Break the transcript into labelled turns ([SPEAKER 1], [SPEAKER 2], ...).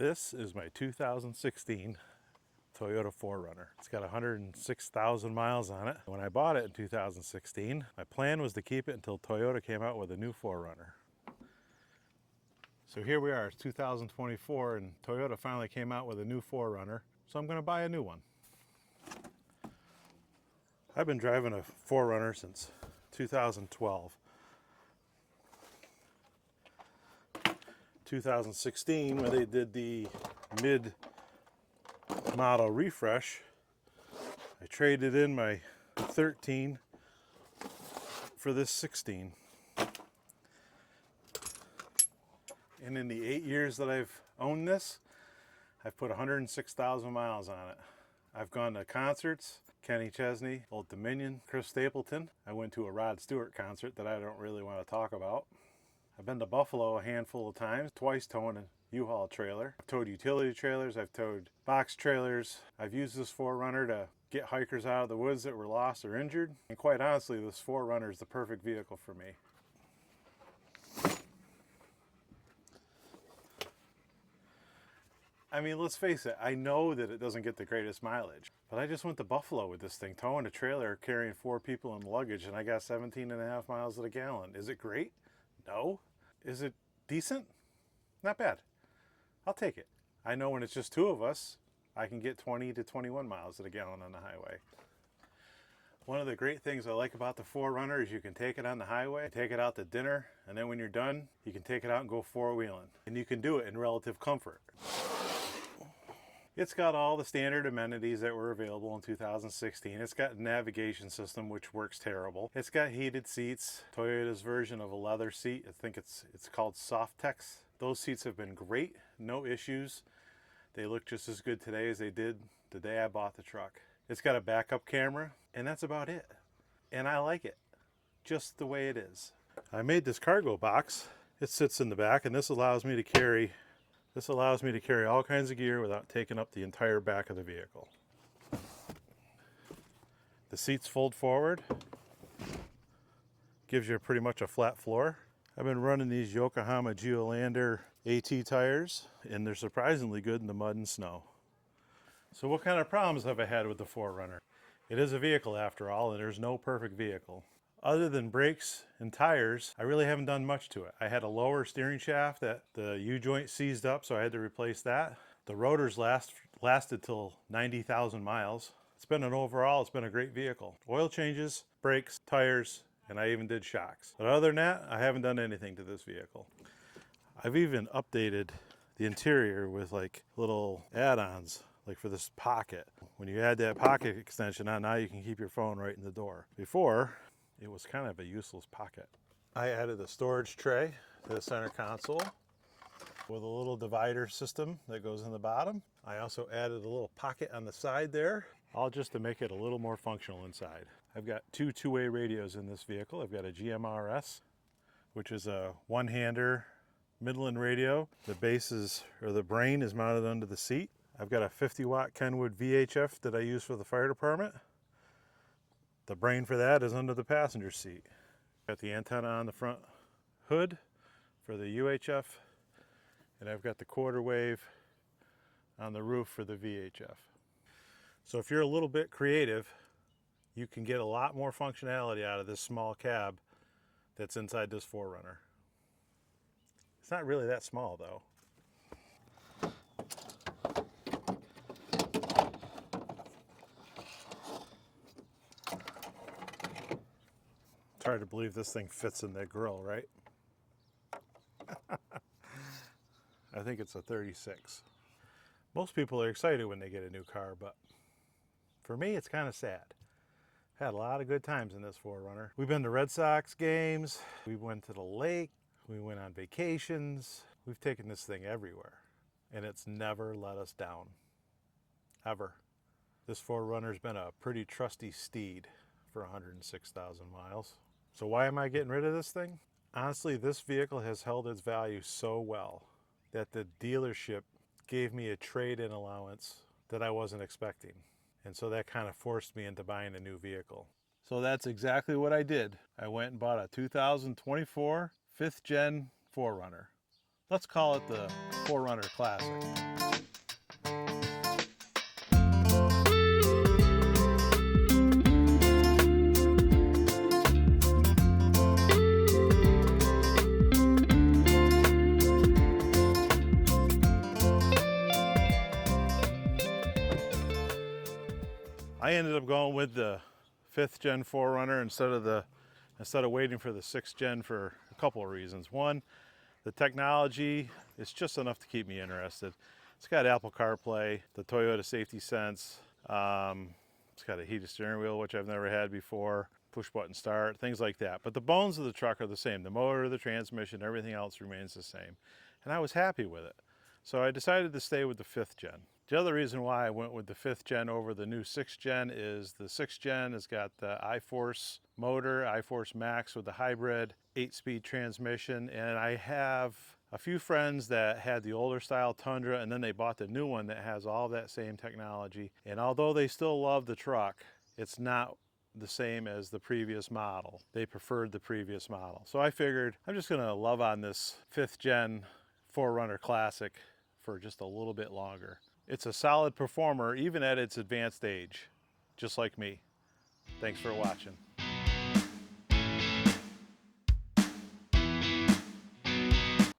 [SPEAKER 1] This is my 2016 Toyota 4Runner. It's got 106,000 miles on it. When I bought it in 2016, my plan was to keep it until Toyota came out with a new 4Runner. So here we are, it's 2024, and Toyota finally came out with a new 4Runner, so I'm going to buy a new one. I've been driving a 4Runner since 2012. 2016, when they did the mid-model refresh, I traded in my 13 for this 16. And in the 8 years that I've owned this, I've put 106,000 miles on it. I've gone to concerts, Kenny Chesney, Old Dominion, Chris Stapleton. I went to a Rod Stewart concert that I don't really want to talk about. I've been to Buffalo a handful of times, twice towing a U-Haul trailer. I've towed utility trailers, I've towed box trailers. I've used this 4Runner to get hikers out of the woods that were lost or injured. And quite honestly, this 4Runner is the perfect vehicle for me. I mean, let's face it, I know that it doesn't get the greatest mileage, but I just went to Buffalo with this thing, towing a trailer, carrying 4 people and luggage, and I got 17.5 miles to the gallon. Is it great? No. Is it decent? Not bad. I'll take it. I know when it's just 2 of us, I can get 20 to 21 miles to the gallon on the highway. One of the great things I like about the 4Runner is you can take it on the highway, take it out to dinner, and then when you're done, you can take it out and go 4-wheeling. And you can do it in relative comfort. It's got all the standard amenities that were available in 2016. It's got a navigation system, which works terrible. It's got heated seats, Toyota's version of a leather seat. I think it's called Softex. Those seats have been great, no issues. They look just as good today as they did the day I bought the truck. It's got a backup camera, and that's about it. And I like it, just the way it is. I made this cargo box. It sits in the back, and this allows me to carry all kinds of gear without taking up the entire back of the vehicle. The seats fold forward, gives you pretty much a flat floor. I've been running these Yokohama Geolandar AT tires, and they're surprisingly good in the mud and snow. So what kind of problems have I had with the 4Runner? It is a vehicle after all, and there's no perfect vehicle. Other than brakes and tires, I really haven't done much to it. I had a lower steering shaft that the U-joint seized up, so I had to replace that. The rotors lasted till 90,000 miles. It's been a great vehicle. Oil changes, brakes, tires, and I even did shocks. But other than that, I haven't done anything to this vehicle. I've even updated the interior with like little add-ons, like for this pocket. When you add that pocket extension on, now you can keep your phone right in the door. Before, it was kind of a useless pocket. I added a storage tray to the center console with a little divider system that goes in the bottom. I also added a little pocket on the side there, all just to make it a little more functional inside. I've got 2 two-way radios in this vehicle. I've got a GMRS, which is a one-hander Midland radio. The the brain is mounted under the seat. I've got a 50-watt Kenwood VHF that I use for the fire department. The brain for that is under the passenger seat. Got the antenna on the front hood for the UHF, and I've got the quarter wave on the roof for the VHF. So if you're a little bit creative, you can get a lot more functionality out of this small cab that's inside this 4Runner. It's not really that small though. It's hard to believe this thing fits in that grill, right? I think it's a 36. Most people are excited when they get a new car, but for me, it's kind of sad. Had a lot of good times in this 4Runner. We've been to Red Sox games. We went to the lake. We went on vacations. We've taken this thing everywhere, and it's never let us down, ever. This 4Runner's been a pretty trusty steed for 106,000 miles. So why am I getting rid of this thing? Honestly, this vehicle has held its value so well that the dealership gave me a trade-in allowance that I wasn't expecting. And so that kind of forced me into buying a new vehicle. So that's exactly what I did. I went and bought a 2024 5th gen 4Runner. Let's call it the 4Runner Classic. I ended up going with the 5th gen 4Runner instead of waiting for the 6th gen for a couple of reasons. One, the technology is just enough to keep me interested. It's got Apple CarPlay, the Toyota Safety Sense. It's got a heated steering wheel, which I've never had before, push button start, things like that. But the bones of the truck are the same. The motor, the transmission, everything else remains the same. And I was happy with it. So I decided to stay with the 5th gen. The other reason why I went with the 5th gen over the new 6th gen is the 6th gen has got the iForce motor, iForce Max with the hybrid 8-speed transmission, and I have a few friends that had the older style Tundra, and then they bought the new one that has all that same technology. And although they still love the truck, it's not the same as the previous model. They preferred the previous model. So I figured I'm just gonna love on this 5th gen 4Runner Classic for just a little bit longer. It's a solid performer even at its advanced age, just like me. Thanks for watching.